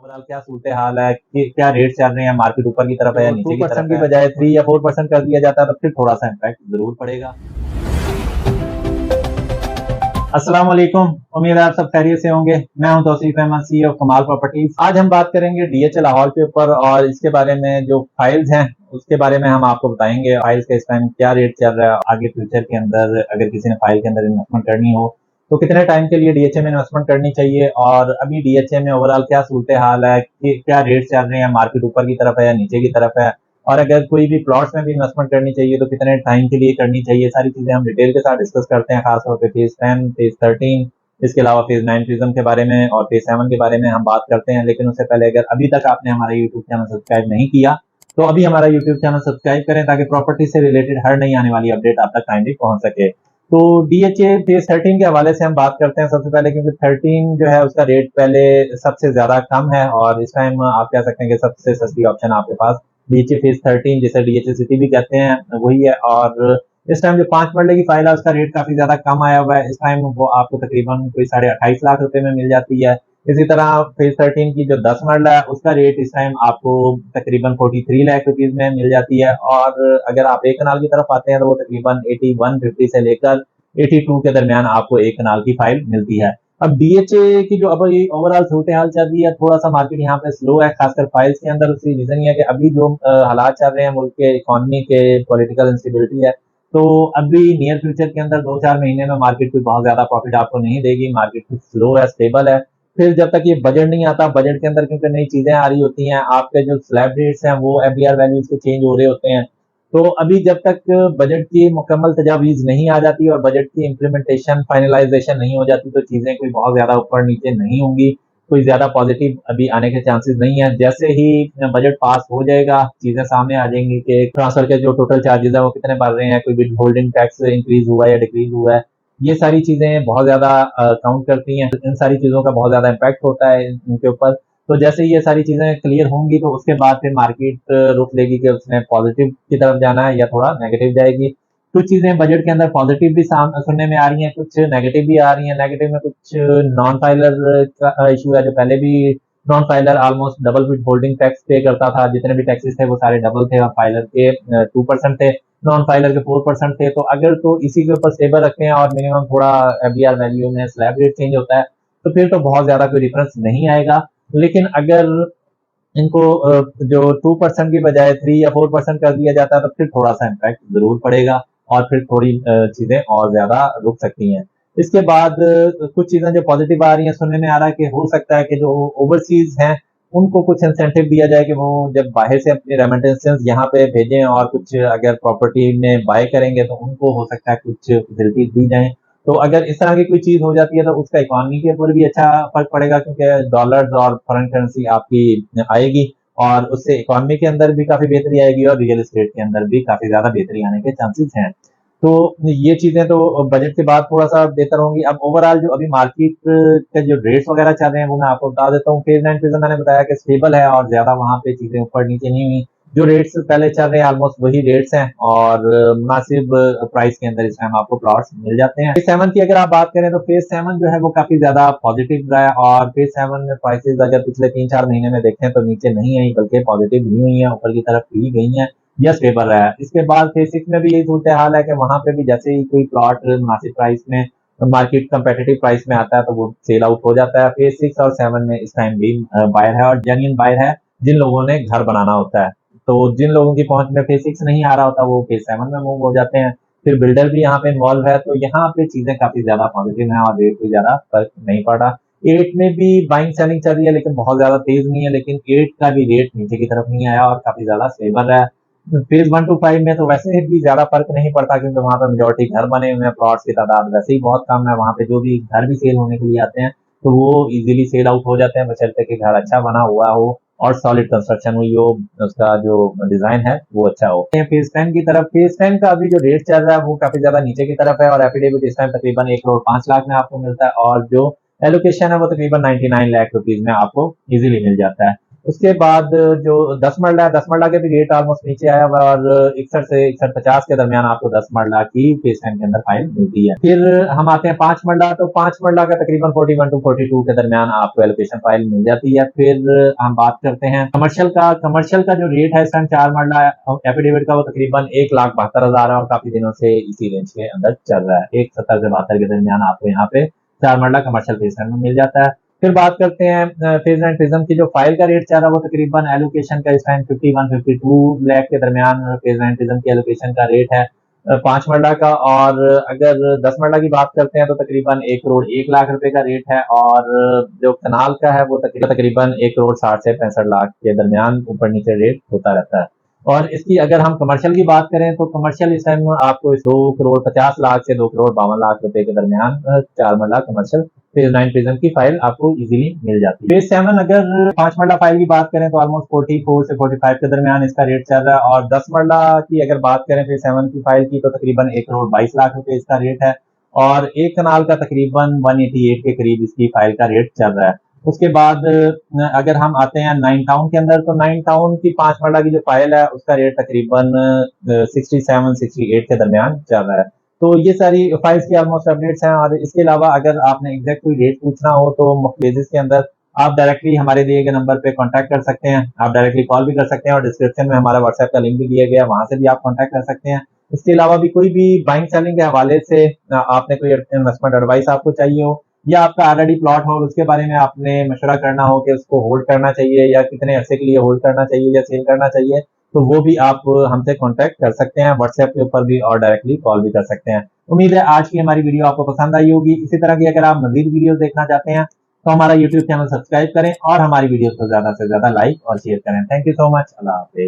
Overall क्या सूरत हाल है कि क्या रेट चल रहे हैं, मार्केट ऊपर की तरफ है या तो नीचे की तरफ 2% की है। बजाय 3 या 4% कर दिया जाता है तो फिर थोड़ा सा इम्पैक्ट जरूर पड़ेगा। अस्सलाम वालेकुम, उम्मीद है आप सब खैरियत से होंगे। मैं हूं तौसीफ अहमद, सीईओ कमाल प्रॉपर्टीज। आज हम बात करेंगे डीएचए लाहौर के ऊपर और इसके बारे में जो फाइल्स हैं उसके बारे में हम आपको बताएंगे। फाइल्स का इस टाइम क्या रेट चल रहा है, आगे फ्यूचर के अंदर अगर किसी ने फाइल के अंदर इन्वेस्टमेंट करनी हो तो कितने टाइम के लिए डीएचए में इन्वेस्टमेंट करनी चाहिए, और अभी डीएचए में ओवरऑल क्या सूरत हाल है कि क्या रेट चल रहे हैं, मार्केट ऊपर की तरफ है या नीचे की तरफ है, और अगर कोई भी प्लॉट्स में भी इन्वेस्टमेंट करनी चाहिए तो कितने टाइम के लिए करनी चाहिए। सारी चीजें हम डिटेल के साथ डिस्कस करते हैं, खासतौर पे फेज 10, फेज 13, इसके अलावा फेज 9 प्रिज्म के बारे में और फेज 7 के बारे में हम बात करते हैं। लेकिन उससे पहले अगर अभी तक आपने हमारा यूट्यूब चैनल सब्सक्राइब नहीं किया तो अभी हमारा यूट्यूब चैनल सब्सक्राइब करें ताकि प्रॉपर्टी से रिलेटेड हर नई आने वाली अपडेट आप तक टाइमली पहुंच सके। तो डीएचए फेज 13 के हवाले से हम बात करते हैं सबसे पहले, क्योंकि 13 जो है उसका रेट पहले सबसे ज्यादा कम है और इस टाइम आप कह सकते हैं कि सबसे सस्ती ऑप्शन आपके पास डीएचए फेज 13, जिसे डीएचए सिटी भी कहते हैं, वही है। और इस टाइम जो 5 मरले की फाइल है उसका रेट काफी ज्यादा कम आया हुआ है। इस टाइम वो आपको तकरीबन कोई 28.5 लाख रुपए में मिल जाती है। इसी तरह फेज 13 की जो 10 मरला है उसका रेट इस टाइम आपको तकरीबन 43 लाख रुपीज में मिल जाती है। और अगर आप एक कनाल की तरफ आते हैं तो वो तकरीबन 8150 से लेकर 82 के दरमियान आपको एक कनाल की फाइल मिलती है। अब डीएचए की जो अब ये ओवरऑल सूरत हाल चल रही है, थोड़ा सा मार्केट यहाँ पे स्लो है, खासकर फाइल्स के अंदर। उसकी रीजन ये है कि अभी जो हालात चल रहे हैं मुल्क के इकोनॉमी के, पॉलिटिकल इंस्टेबिलिटी है, तो अभी नियर फ्यूचर के अंदर 2-4 महीने में मार्केट कोई बहुत ज्यादा प्रॉफिट आपको नहीं देगी। मार्केट कुछ स्लो है, स्टेबल है। फिर जब तक ये बजट नहीं आता, बजट के अंदर क्योंकि नई चीजें आ रही होती हैं, आपके जो स्लैब रेट्स हैं वो एफडीआर वैल्यूज के चेंज हो रहे होते हैं। तो अभी जब तक बजट की मुकम्मल तजावीज नहीं आ जाती और बजट की इम्प्लीमेंटेशन, फाइनलाइजेशन नहीं हो जाती तो चीजें कोई बहुत ज्यादा ऊपर नीचे नहीं होंगी। कोई ज्यादा पॉजिटिव अभी आने के चांसेस नहीं है। जैसे ही बजट पास हो जाएगा चीजें सामने आ जाएंगी कि ट्रांसफर के जो टोटल चार्जेस है वो कितने बढ़ रहे हैं, कोई बिट होल्डिंग टैक्स इंक्रीज हुआ है या डिक्रीज हुआ है, ये सारी चीजें बहुत ज्यादा काउंट करती हैं। इन सारी चीजों का बहुत ज्यादा इम्पैक्ट होता है इनके ऊपर। तो जैसे ही ये सारी चीजें क्लियर होंगी तो उसके बाद फिर मार्केट रुख लेगी कि उसने पॉजिटिव की तरफ जाना है या थोड़ा नेगेटिव जाएगी। कुछ चीजें बजट के अंदर पॉजिटिव भी सुनने में आ रही हैं, कुछ नेगेटिव भी आ रही हैं। नेगेटिव में कुछ नॉन फाइलर का इशू है, जो पहले भी non filer almost double with holding tax पे करता था। जितने भी टैक्सेस थे वो सारे डबल थे और फाइलर के 2% थे, नॉन फाइलर के 4% थे। तो अगर तो इसी के ऊपर स्टेबल रखते हैं और मिनिमम थोड़ा एफडीआर वैल्यू में स्लैब रेट चेंज होता है तो फिर तो बहुत ज्यादा कोई डिफरेंस नहीं आएगा। लेकिन अगर इनको जो 2% की बजाय 3 या 4% कर दिया जाता है तो फिर थोड़ा सा इम्पैक्ट जरूर पड़ेगा और फिर थोड़ी चीजें और ज्यादा रुक सकती हैं। इसके बाद कुछ चीजें जो पॉजिटिव आ रही हैं, सुनने में आ रहा है कि हो सकता है कि जो ओवरसीज हैं उनको कुछ इंसेंटिव दिया जाए कि वो जब बाहर से अपनी रेमिटेंसेस यहाँ पे भेजें और कुछ अगर प्रॉपर्टी में बाय करेंगे तो उनको हो सकता है कुछ फैसिलिटीज दी जाए। तो अगर इस तरह की कोई चीज हो जाती है तो उसका इकोनॉमी के ऊपर भी अच्छा फर्क पड़ेगा, क्योंकि डॉलर्स और फॉरेन करेंसी आपकी आएगी और उससे इकोनॉमी के अंदर भी काफी बेहतरी आएगी और रियल एस्टेट के अंदर भी काफी ज्यादा बेहतरी आने के चांसेस हैं। तो ये चीजें तो बजट के बाद थोड़ा सा बेहतर होंगी। अब ओवरऑल जो अभी मार्केट के जो रेट्स वगैरह चल रहे हैं वो मैं आपको बता देता हूँ। फेज 9 फेज मैंने बताया कि स्टेबल है और ज्यादा वहां पे चीजें ऊपर नीचे नहीं हुई। जो रेट्स पहले चल रहे हैं ऑलमोस्ट वही रेट्स हैं और मुनासिब प्राइस के अंदर इस टाइम आपको प्लॉट्स मिल जाते हैं। फेज 7 की अगर आप बात करें तो फेज 7 जो है वो काफी ज्यादा पॉजिटिव रहा है और फेज 7 में प्राइसेस अगर पिछले 3-4 महीने में देखें तो नीचे नहीं आई बल्कि पॉजिटिव ही हुई है, ऊपर की तरफ ही गई है या स्टेबल रहा है। इसके बाद फेज 6 में भी यही सूरत हाल है कि वहां पे भी जैसे ही कोई प्लॉट मुनासिब प्राइस में, मार्केट कंपेटिटिव प्राइस में आता है तो वो सेल आउट हो जाता है। फेज 6 और 7 में इस टाइम भी बायर है और जेन्युइन बायर है जिन लोगों ने घर बनाना होता है। तो जिन लोगों की पहुंच में फेज 6 नहीं आ रहा होता वो फेज 7 में मूव हो जाते हैं। फिर बिल्डर भी यहाँ पे इन्वॉल्व है, तो यहाँ पे चीजें काफी ज्यादा पॉजिटिव है और रेट भी ज्यादा फर्क नहीं पड़ रहा। 8 में भी बाइंग सेलिंग चल रही है लेकिन बहुत ज्यादा तेज नहीं है, लेकिन 8 का भी रेट नीचे की तरफ नहीं आया और काफी ज्यादा स्टेबल है। फेज 1 to 5 में तो वैसे भी ज्यादा फर्क नहीं पड़ता क्योंकि वहां पे मेजोरिटी घर बने हुए हैं, प्लॉट्स की तादाद वैसे ही बहुत कम है। वहां पे जो भी घर भी सेल होने के लिए आते हैं तो वो इजीली सेल आउट हो जाते हैं, बशर्ते कि घर अच्छा बना हुआ हो और सॉलिड कंस्ट्रक्शन हुई हो, उसका जो डिजाइन है वो अच्छा हो। फेज 10 की तरफ, फेज 10 का अभी जो रेट चल रहा है वो काफी ज्यादा नीचे की तरफ है और एफिडेविट इस टाइम तकरीबन 1 करोड़ 5 लाख में आपको मिलता है और जो एलोकेशन है वो तकरीबन 99 लाख रुपीज में आपको इजीली मिल जाता है। उसके बाद जो 10 मरला है, 10 मरला के भी रेट ऑलमोस्ट नीचे आया हुआ और 61 से 6150 के दरमियान आपको 10 मरला की फेस टाइम के अंदर फाइल मिलती है। फिर हम आते हैं 5 मरला, तो 5 मरला का तकरीबन 41 टू 42 के दरमियान आपको एलोकेशन फाइल मिल जाती है। फिर हम बात करते हैं कमर्शियल का। कमर्शियल का जो रेट है इस टाइम 4 मरला एफिडेविट का, वो तकरीबन 1,72,000 है और काफी दिनों से इसी रेंज के अंदर चल रहा है। 170 से 72 के दरमियान आपको यहाँ पे 4 मरला कमर्शियल फेस टाइम में मिल जाता है। फिर बात करते हैं फेज एंड प्रिज्म की। जो फाइल का रेट चल रहा है वो तकरीबन एलोकेशन का इस टाइम 51-52 लाख के दरमियान फेज एंड प्रिज्म की एलोकेशन का रेट है 5 मरला का। और अगर 10 मरला की बात करते हैं तो तकरीबन 1 करोड़ 1 लाख रुपए का रेट है। और जो कनाल का है वो तकरीबन 1 करोड़ 60 से 65 लाख के दरमियान ऊपर नीचे रेट होता रहता है। और इसकी अगर हम कमर्शियल की बात करें तो कमर्शियल इस टाइम आपको 2 करोड़ 50 लाख से 2 करोड़ 52 लाख रुपए के दरमियान 4 मरला कमर्शियल फेज 9 प्रिज्म की फाइल आपको इजीली मिल जाती है। फेज 7 अगर 5 मरला फाइल की बात करें तो ऑलमोस्ट 44 से 45 के दरमियान इसका रेट चल रहा है। और 10 मरला की अगर बात करें फेज 7 की फाइल की तो तकरीबन 1 करोड़ 22 लाख रुपए इसका रेट है। और एक कनाल का तकरीबन 188 के करीब इसकी फाइल का रेट चल रहा है। उसके बाद अगर हम आते हैं 9 टाउन के अंदर, तो 9 टाउन की 5 मरला की जो फाइल है उसका रेट तकरीबन 67-68 के दरमियान चल रहा है। तो ये सारी फाइल्स की ऑलमोस्ट अपडेट्स हैं। और इसके अलावा अगर आपने एग्जैक्ट कोई रेट पूछना हो तो बेसिस के अंदर आप डायरेक्टली हमारे दिए गए नंबर पे कांटेक्ट कर सकते हैं। आप डायरेक्टली कॉल भी कर सकते हैं और डिस्क्रिप्शन में हमारा व्हाट्सएप का लिंक भी दिया गया है, वहां से भी आप कांटेक्ट कर सकते हैं। इसके अलावा भी कोई भी बाइंग सेलिंग के हवाले से आपने कोई इन्वेस्टमेंट एडवाइस आपको चाहिए हो या आपका ऑलरेडी प्लॉट हो उसके बारे में आपने मशवरा करना हो कि उसको होल्ड करना चाहिए या कितने अरसे के लिए होल्ड करना चाहिए या सेल करना चाहिए, तो वो भी आप हमसे कांटेक्ट कर सकते हैं व्हाट्सएप के ऊपर भी और डायरेक्टली कॉल भी कर सकते हैं। उम्मीद है आज की हमारी वीडियो आपको पसंद आई होगी। इसी तरह की अगर आप मजीद वीडियो देखना चाहते हैं तो हमारा यूट्यूब चैनल सब्सक्राइब करें और हमारी वीडियो को ज्यादा से ज्यादा लाइक और शेयर करें। Thank you so much. Allah Hafiz.